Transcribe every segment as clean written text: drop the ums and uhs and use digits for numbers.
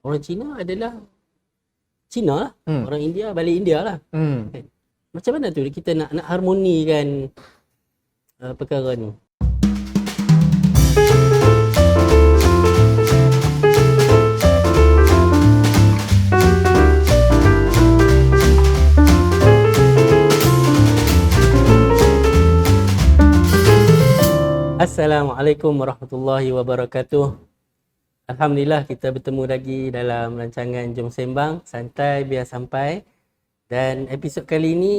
orang Cina adalah Cina lah. Hmm. Orang India balik India lah. Hmm. Kan? Macam mana tu kita nak harmonikan perkara ni? Assalamualaikum warahmatullahi wabarakatuh. Alhamdulillah kita bertemu lagi dalam rancangan Jom Sembang, santai biar sampai. Dan episod kali ini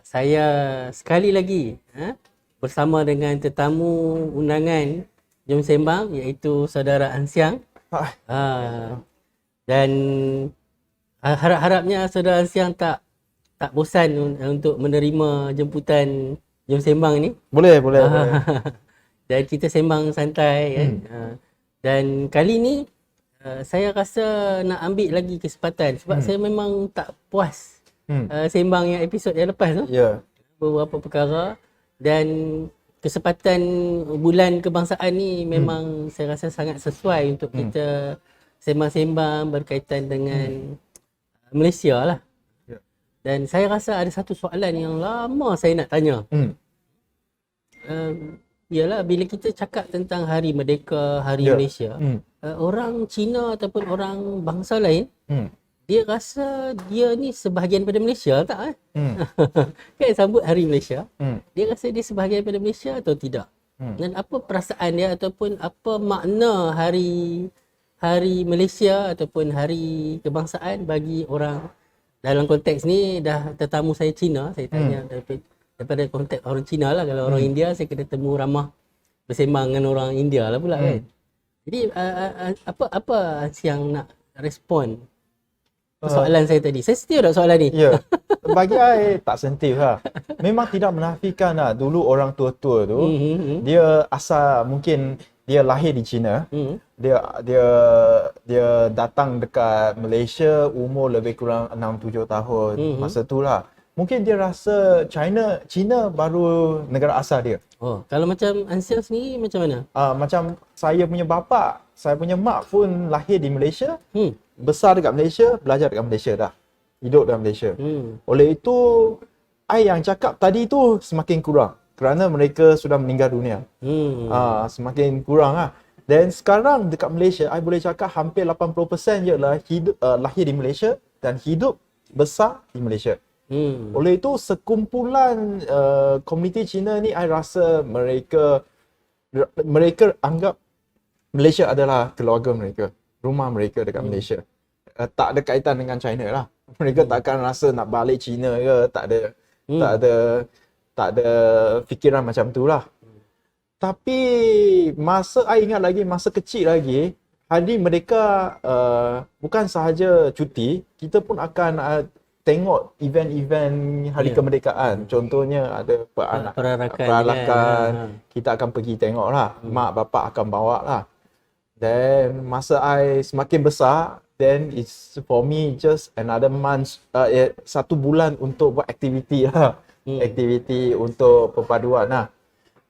saya sekali lagi bersama dengan tetamu undangan Jom Sembang, iaitu saudara Ansiang. Dan harap-harapnya saudara Ansiang tak bosan untuk menerima jemputan Jom Sembang ni. Boleh. Dan kita sembang santai kan. Dan kali ni saya rasa nak ambil lagi kesempatan sebab saya memang tak puas sembang yang episod yang lepas tu. Ya. Beberapa perkara, dan kesempatan bulan kebangsaan ni memang saya rasa sangat sesuai untuk kita sembang-sembang berkaitan dengan Malaysia lah. Ya. Dan saya rasa ada satu soalan yang lama saya nak tanya. Ialah bila kita cakap tentang Hari Merdeka, Hari Malaysia, orang Cina ataupun orang bangsa lain, dia rasa dia ni sebahagian pada Malaysia tak? Kan sambut Hari Malaysia, dia rasa dia sebahagian pada Malaysia atau tidak? Dan apa perasaan dia ataupun apa makna Hari Malaysia ataupun Hari Kebangsaan bagi orang? Dalam konteks ni dah tetamu saya Cina, saya tanya daripada konteks orang Cina lah. Kalau orang India saya kena temu ramah bersembang dengan orang India lah pula kan. Jadi apa yang nak respon soalan saya tadi? Saya setia tak soalan ni? Ya. Bagi saya tak sensitif lah. Memang tidak menafikan lah. Dulu orang tua-tua tu dia asal mungkin dia lahir di China. Dia datang dekat Malaysia umur lebih kurang 6-7 tahun. Masa tu lah. Mungkin dia rasa China baru negara asal dia. Oh, kalau macam Ansiang sendiri macam mana? Macam saya punya bapa, saya punya mak pun lahir di Malaysia. Besar dekat Malaysia, belajar dekat Malaysia dah. Hidup dalam Malaysia. Oleh itu, yang cakap tadi tu semakin kurang. Kerana mereka sudah meninggal dunia. Semakin kurang lah. Dan sekarang dekat Malaysia, I boleh cakap hampir 80% ialah lahir di Malaysia dan hidup besar di Malaysia. Oleh itu, sekumpulan komuniti Cina ni, I rasa mereka anggap Malaysia adalah keluarga mereka, rumah mereka dekat Malaysia. Tak ada kaitan dengan China lah. Mereka takkan rasa nak balik China ke, tak ada fikiran macam tu lah. Tapi I ingat lagi, masa kecil lagi, hari mereka bukan sahaja cuti, kita pun akan tengok event-event hari kemerdekaan. Contohnya ada perarakan. Kita akan pergi tengok lah. Mak bapak akan bawa lah. Dan masa I semakin besar, then it's for me just another month, 1 bulan untuk buat aktiviti lah. Aktiviti untuk perpaduan lah.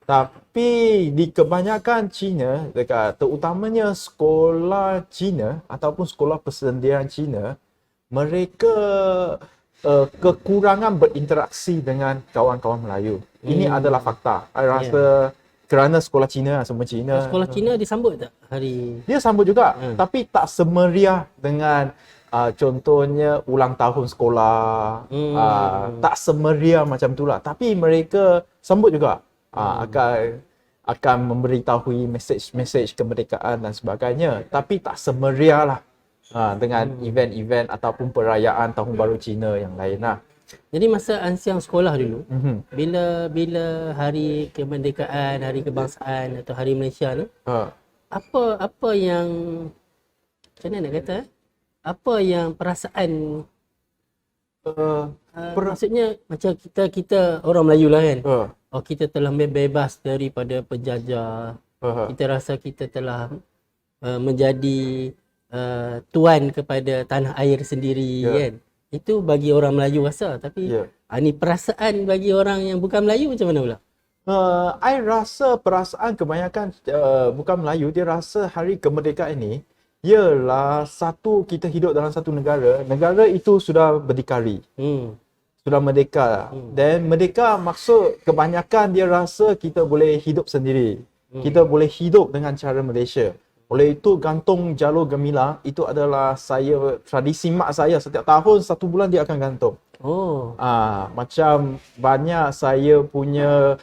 Tapi di kebanyakan Cina, terutamanya sekolah Cina ataupun sekolah persendirian Cina, mereka kekurangan berinteraksi dengan kawan-kawan Melayu. Ini adalah fakta. I rasa kerana sekolah Cina, semua Cina. Sekolah Cina disambut tak hari? Dia sambut juga, tapi tak semeriah dengan contohnya ulang tahun sekolah. Tak semeriah macam itulah. Tapi mereka sambut juga. Akan memberitahui mesej kemerdekaan dan sebagainya. Tapi tak semeriah lah dengan event-event ataupun perayaan Tahun Baru Cina yang lain lah. Jadi masa Ansiang sekolah dulu, bila hari kemerdekaan, hari kebangsaan atau hari Malaysia ni, apa yang macam mana nak kata? Apa yang perasaan maksudnya macam kita orang Melayu lah kan. Kita telah bebas daripada penjajah. Kita rasa kita telah menjadi tuan kepada tanah air sendiri kan. Itu bagi orang Melayu rasa, tapi ni perasaan bagi orang yang bukan Melayu macam mana pula? I rasa perasaan kebanyakan bukan Melayu, dia rasa hari kemerdekaan ini Ialah satu, kita hidup dalam satu negara. Negara itu sudah berdikari. Sudah merdeka. Dan merdeka maksud kebanyakan dia rasa kita boleh hidup sendiri. Kita boleh hidup dengan cara Malaysia. Oleh itu gantung jalur gemilang itu adalah tradisi mak saya. Setiap tahun 1 bulan dia akan gantung. Macam banyak saya punya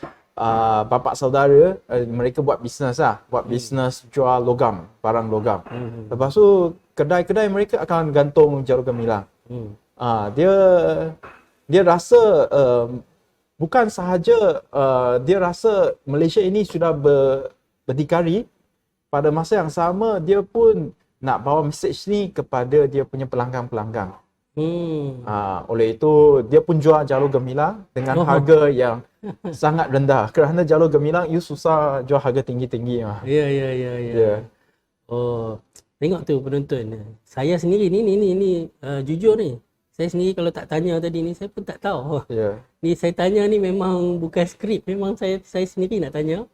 bapa saudara, mereka buat bisnes buat bisnes jual logam, barang logam. Lepas tu kedai-kedai mereka akan gantung jalur gemilang. Dia rasa bukan sahaja dia rasa Malaysia ini sudah berdikari, pada masa yang sama dia pun nak bawa message ni kepada dia punya pelanggan-pelanggan. Oleh itu dia pun jual jalur gemilang dengan harga yang sangat rendah. Kerana jalur gemilang you susah jual harga tinggi-tinggi. Ya. Tengok tu penonton. Saya sendiri ni jujur ni. Saya sendiri kalau tak tanya tadi ni saya pun tak tahu. Ni saya tanya ni memang bukan skrip, memang saya sendiri nak tanya.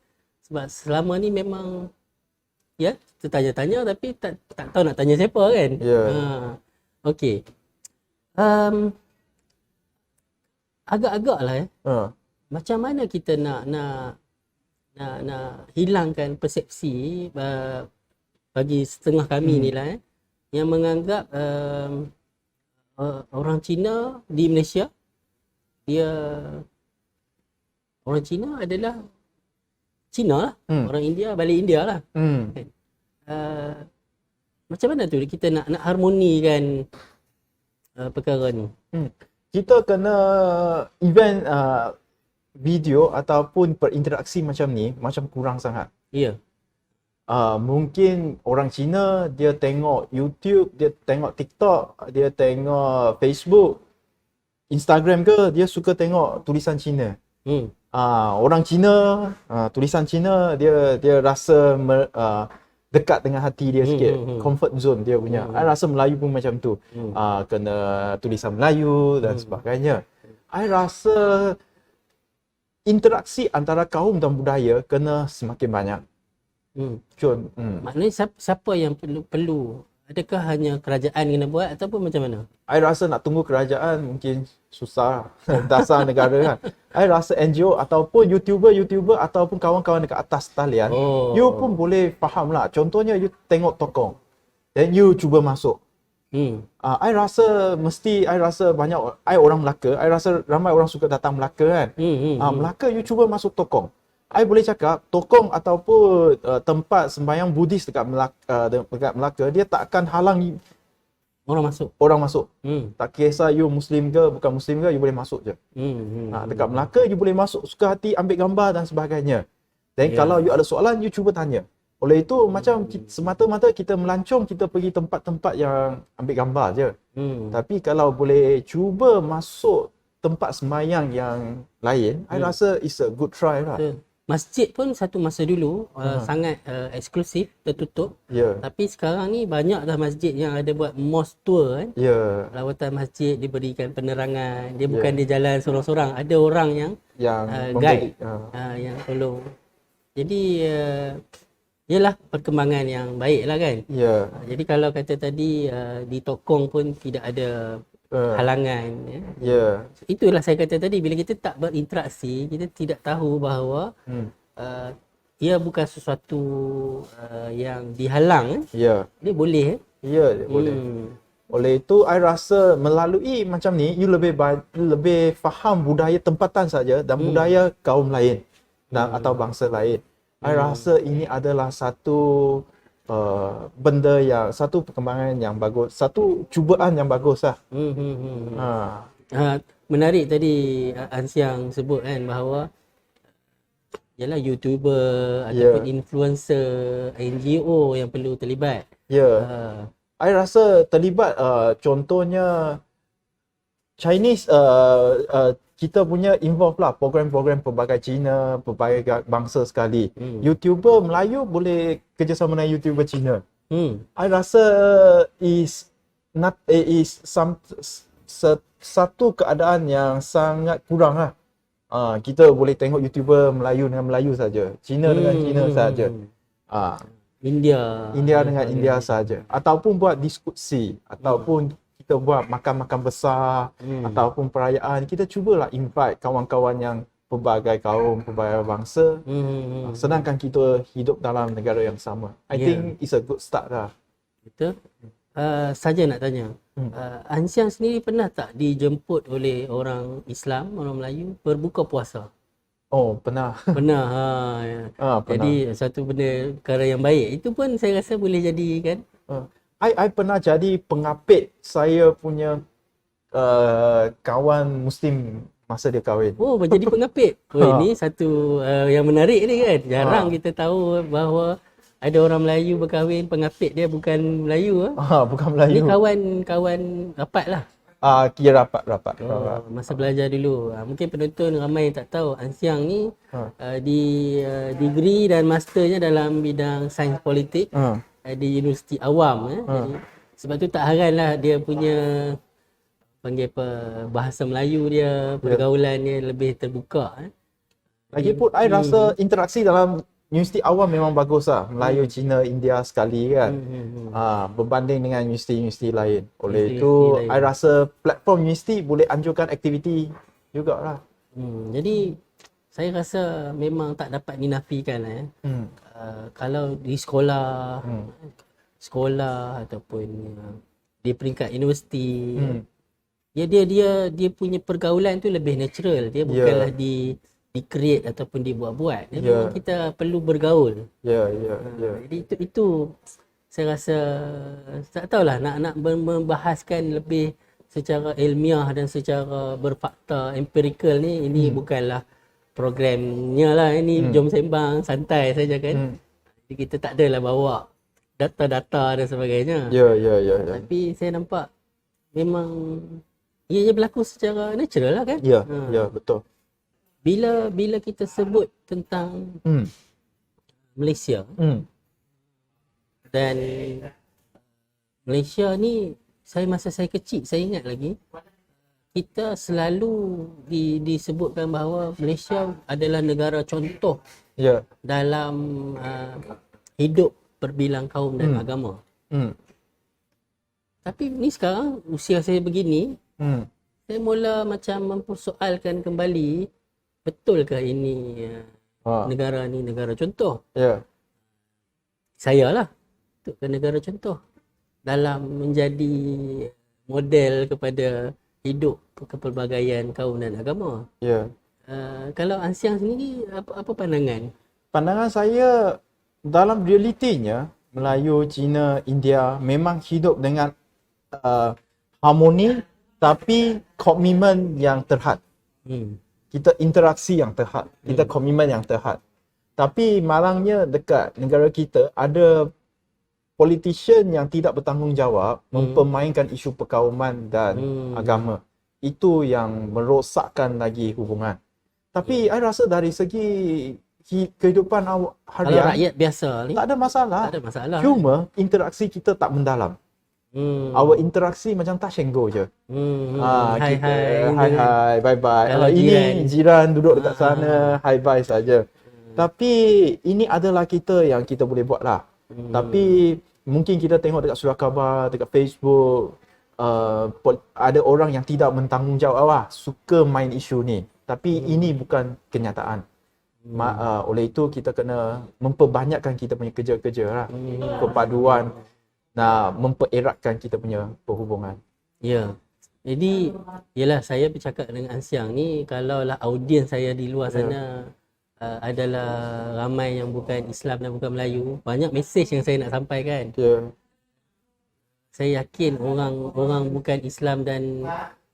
Sebab selama ni memang tertanya-tanya tapi tak tahu nak tanya siapa kan. Okey. Agak-agak lah macam mana kita nak hilangkan persepsi bagi setengah kami ni lah yang menganggap orang Cina di Malaysia, orang Cina adalah Cina lah, orang India balik India lah. Macam mana tu kita nak harmonikan perkara ni? Kita kena event video ataupun berinteraksi macam ni macam kurang sangat. Mungkin orang Cina dia tengok YouTube, dia tengok TikTok, dia tengok Facebook, Instagram ke, dia suka tengok tulisan Cina. Orang Cina, tulisan Cina dia rasa dekat dengan hati dia sikit, comfort zone dia punya. I rasa Melayu pun macam tu. Kena tulisan Melayu dan sebagainya. I rasa interaksi antara kaum dan budaya kena semakin banyak. Maknanya siapa yang perlu? Adakah hanya kerajaan kena buat ataupun macam mana? I rasa nak tunggu kerajaan mungkin susah. Dasar negara kan. I rasa NGO ataupun YouTuber ataupun kawan-kawan dekat atas talian, you pun boleh faham lah. Contohnya you tengok Tokong, then you cuba masuk. I rasa banyak orang Melaka, I rasa ramai orang suka datang Melaka kan. Melaka you cuba masuk Tokong. I boleh cakap Tokong ataupun tempat sembahyang Buddhis dekat Melaka, dia tak akan halang orang masuk. Tak kisah you Muslim ke bukan Muslim ke, you boleh masuk je. Dekat Melaka you boleh masuk suka hati, ambil gambar dan sebagainya. Dan kalau you ada soalan, you cuba tanya. Oleh itu macam semata-mata kita melancong, kita pergi tempat-tempat yang ambil gambar je. Tapi kalau boleh cuba masuk tempat sembahyang yang lain, I rasa it's a good try lah. Masjid pun satu masa dulu sangat eksklusif, tertutup. Tapi sekarang ni banyak dah masjid yang ada buat mosque tour kan. Lawatan masjid, diberikan penerangan. Dia bukan dia jalan sorang-sorang, ada orang yang guide, yang tolong. Jadi ialah perkembangan yang baik lah kan. Jadi kalau kata tadi di Tokong pun tidak ada halangan. Itulah saya kata tadi, bila kita tak berinteraksi, kita tidak tahu bahawa ia bukan sesuatu yang dihalang. Dia boleh. Dia boleh. Oleh itu I rasa melalui macam ni you lebih faham budaya tempatan saja dan budaya kaum lain atau bangsa lain. I rasa ini adalah satu benda yang, satu perkembangan yang bagus, satu cubaan yang bagus lah. Menarik tadi Ansiang sebut kan bahawa ialah YouTuber ataupun influencer, NGO yang perlu terlibat. I rasa terlibat, contohnya Chinese, kita punya involve lah program-program pelbagai Cina, pelbagai bangsa sekali. YouTuber Melayu boleh kerjasama dengan YouTuber Cina. I rasa satu keadaan yang sangat kurang lah. Kita boleh tengok YouTuber Melayu dengan Melayu saja, Cina dengan Cina saja. India dengan India saja, ataupun buat diskusi, ataupun kita buat makan-makan besar, ataupun perayaan, kita cubalah invite kawan-kawan yang pelbagai kaum, pelbagai bangsa, sedangkan kita hidup dalam negara yang sama. I think it's a good start lah. Betul. Saja nak tanya, Ansyang sendiri pernah tak dijemput oleh orang Islam, orang Melayu berbuka puasa? Oh, pernah. Pernah. Ya. Pernah. Jadi satu benda perkara yang baik. Itu pun saya rasa boleh jadi kan. I pernah jadi pengapit saya punya kawan Muslim masa dia kahwin. Oh, jadi pengapit. Oh, ini satu yang menarik ni kan. Jarang kita tahu bahawa ada orang Melayu berkahwin, pengapit dia bukan Melayu. Bukan Melayu. Ni kawan rapat lah. Kira rapat. Masa belajar dulu. Mungkin penonton ramai yang tak tahu Ansyang ni di degree dan masternya dalam bidang sains politik di Universiti Awam. Jadi, sebab tu tak heran lah dia punya panggil apa, bahasa Melayu dia, pergaulan dia lebih terbuka. Lagipun I rasa interaksi dalam Universiti Awam memang bagus lah. Melayu, Cina, India sekali kan. Berbanding dengan universiti-universiti lain. Oleh itu, I rasa platform universiti boleh anjurkan aktiviti jugalah. Jadi, saya rasa memang tak dapat dinafikan lah ya. Kalau di sekolah, ataupun di peringkat universiti, dia punya pergaulan tu lebih natural. Dia bukanlah di-create ataupun dibuat-buat. Dia memang kita perlu bergaul. Jadi itu saya rasa tak tahulah nak membahaskan lebih secara ilmiah dan secara berfakta empirikal ni, ini bukanlah programnya lah. Ini jom sembang santai saja kan. Jadi kita tak adalah bawa data-data dan sebagainya. Tapi saya nampak memang ianya berlaku secara natural lah kan. Betul. Bila kita sebut tentang Malaysia dan Malaysia ni, masa saya kecil saya ingat lagi kita selalu disebutkan bahawa Malaysia adalah negara contoh dalam hidup berbilang kaum dan agama. Tapi ni sekarang usia saya begini, saya mula macam mempersoalkan kembali, betulkah ini negara ni negara contoh? Saya lah untuk negara contoh dalam menjadi model kepada hidup kepelbagaian kaum dan agama. Kalau Ansyang sendiri apa pandangan? Pandangan saya dalam realitinya Melayu, Cina, India memang hidup dengan harmoni tapi komitmen yang terhad. Kita interaksi yang terhad, kita komitmen yang terhad. Tapi malangnya dekat negara kita ada politician yang tidak bertanggungjawab mempermainkan isu perkauman dan agama. Itu yang merosakkan lagi hubungan. Tapi I rasa dari segi kehidupan harian, kalau rakyat biasa ni tak ada masalah. Tak ada masalah. Cuma interaksi kita tak mendalam. Our interaksi macam touch and go je. Hai, bye bye. Ini jiran duduk dekat sana, hi bye saja. Tapi ini adalah yang kita boleh buat lah. Tapi mungkin kita tengok dekat surat khabar, dekat Facebook, ada orang yang tidak bertanggungjawab lah, suka main isu ni. Tapi ini bukan kenyataan. Oleh itu kita kena memperbanyakkan kita punya kerja-kerja lah. Kepaduan, mempereratkan kita punya perhubungan. Jadi yalah, saya bercakap dengan Ansyang ni, kalaulah audiens saya di luar sana adalah ramai yang bukan Islam dan bukan Melayu, banyak mesej yang saya nak sampaikan. Saya yakin orang bukan Islam dan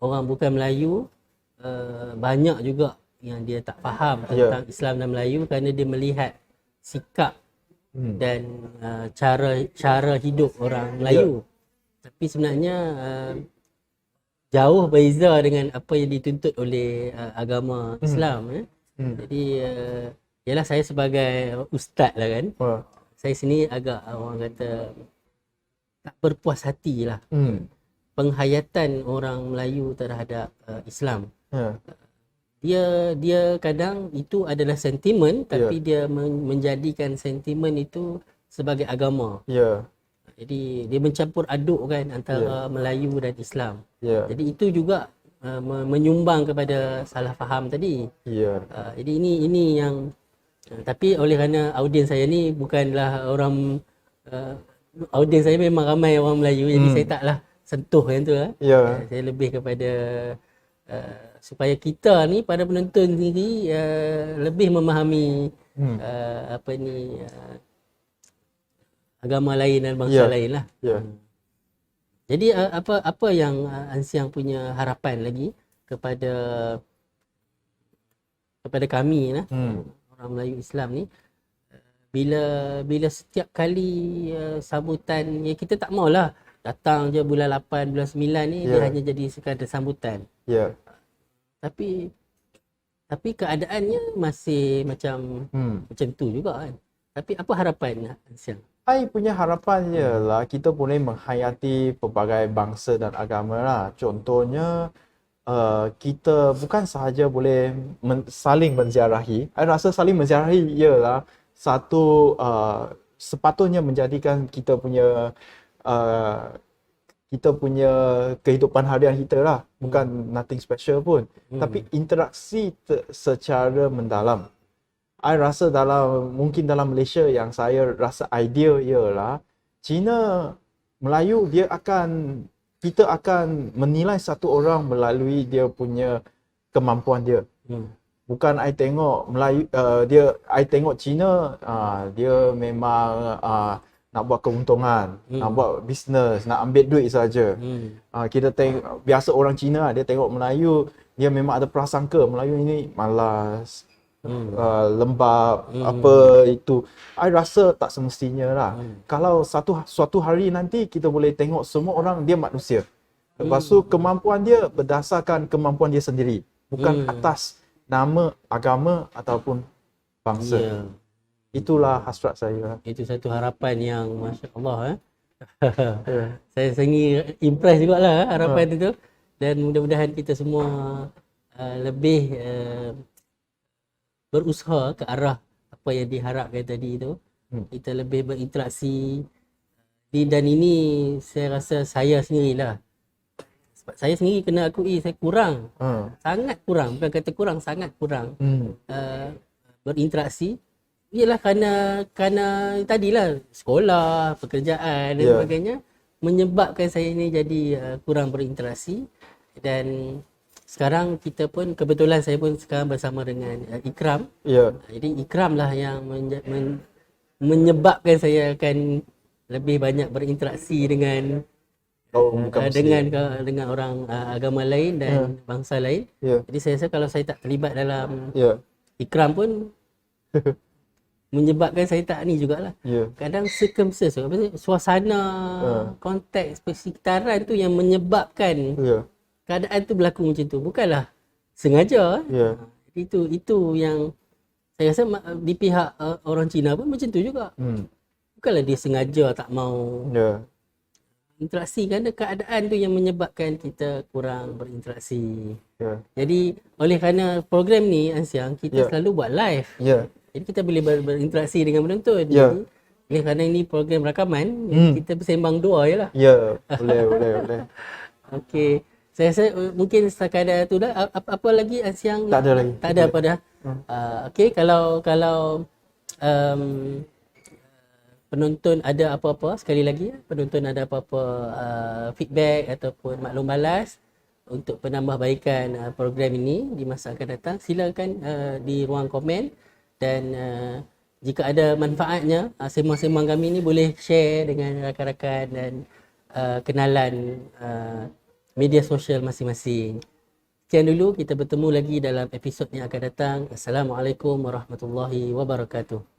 orang bukan Melayu banyak juga yang dia tak faham tentang Islam dan Melayu kerana dia melihat sikap dan cara hidup orang Melayu. Tapi sebenarnya jauh berbeza dengan apa yang dituntut oleh agama Islam. Jadi yalah, saya sebagai ustaz lah kan, saya sini agak orang kata tak berpuas hati lah penghayatan orang Melayu terhadap Islam. Dia kadang itu adalah sentimen, tapi dia menjadikan sentimen itu sebagai agama. Ya. Jadi dia mencampur aduk kan antara Melayu dan Islam. Jadi itu juga menyumbang kepada salah faham tadi. Jadi ini yang tapi oleh kerana audiens saya ni bukanlah orang audiens saya memang ramai orang Melayu, jadi saya taklah sentuh yang tu lah. Saya lebih kepada supaya kita ni pada penonton sendiri lebih memahami agama lain dan bangsa lain lah. Jadi apa yang Ansiang punya harapan lagi kepada kami lah, orang Melayu Islam ni, bila setiap kali sambutan, ya kita tak maulah datang je bulan 8, bulan 9 ni dia hanya jadi sekadar sambutan. Tapi keadaannya masih macam tu juga kan. Tapi apa harapan Ansiang? I punya harapan ialah kita boleh menghayati pelbagai bangsa dan agama lah. Contohnya kita bukan sahaja boleh saling menziarahi. I rasa saling menziarahi ialah satu sepatutnya menjadikan kita punya kehidupan harian kita lah. Bukan nothing special pun. Tapi interaksi secara mendalam. I rasa mungkin dalam Malaysia yang saya rasa ideal ialah Cina, Melayu, kita akan menilai satu orang melalui dia punya kemampuan dia. Bukan I tengok Melayu I tengok Cina, dia memang nak buat keuntungan, nak buat bisnes, nak ambil duit saja. Kita tengok biasa orang Cina, dia tengok Melayu, dia memang ada prasangka Melayu ini malas, lembab, apa itu. I rasa tak semestinya lah. Kalau suatu hari nanti kita boleh tengok semua orang dia manusia. Lepas tu kemampuan dia berdasarkan kemampuan dia sendiri, bukan atas nama agama ataupun bangsa. Itulah hasrat saya. Itu satu harapan yang masya-Allah saya sendiri impress jugalah harapan itu, dan mudah-mudahan kita semua lebih berusaha ke arah apa yang diharapkan tadi itu. Kita lebih berinteraksi dan ini saya rasa saya sendirilah. Sebab saya sendiri kena akui saya kurang. Sangat kurang, bukan kata kurang, sangat kurang berinteraksi. Ialah kerana tadilah sekolah, pekerjaan dan sebagainya menyebabkan saya ni jadi kurang berinteraksi. Dan sekarang kita pun kebetulan saya pun sekarang bersama dengan Ikram. Jadi Ikram lah yang menyebabkan saya akan lebih banyak berinteraksi dengan dengan orang agama lain dan bangsa lain. Jadi saya rasa kalau saya tak terlibat dalam Ikram pun menyebabkan saya tak ni jugalah. Kadang circumstances, suasana, konteks persekitaran tu yang menyebabkan keadaan tu berlaku macam tu. Bukanlah sengaja. Itu yang saya rasa di pihak orang Cina pun macam tu juga. Bukanlah dia sengaja tak mau interaksi, kerana keadaan tu yang menyebabkan kita kurang berinteraksi. Jadi oleh kerana program ni Ansiang, kita selalu buat live. Jadi kita boleh berinteraksi dengan penonton. Jadi oleh kerana ini program rakaman, kita bersembang doa je lah. Boleh. Okey. Saya rasa mungkin sekadar tu dah. Apa lagi Ansiang? Tak ada lagi. Tak ada apa dah. Okey, kalau penonton ada apa-apa, sekali lagi penonton ada apa-apa feedback ataupun maklum balas untuk penambahbaikan program ini di masa akan datang, silakan di ruang komen. Dan jika ada manfaatnya, sembang-sembang kami ni boleh share dengan rakan-rakan dan kenalan media sosial masing-masing. Sekian dulu, kita bertemu lagi dalam episod yang akan datang. Assalamualaikum warahmatullahi wabarakatuh.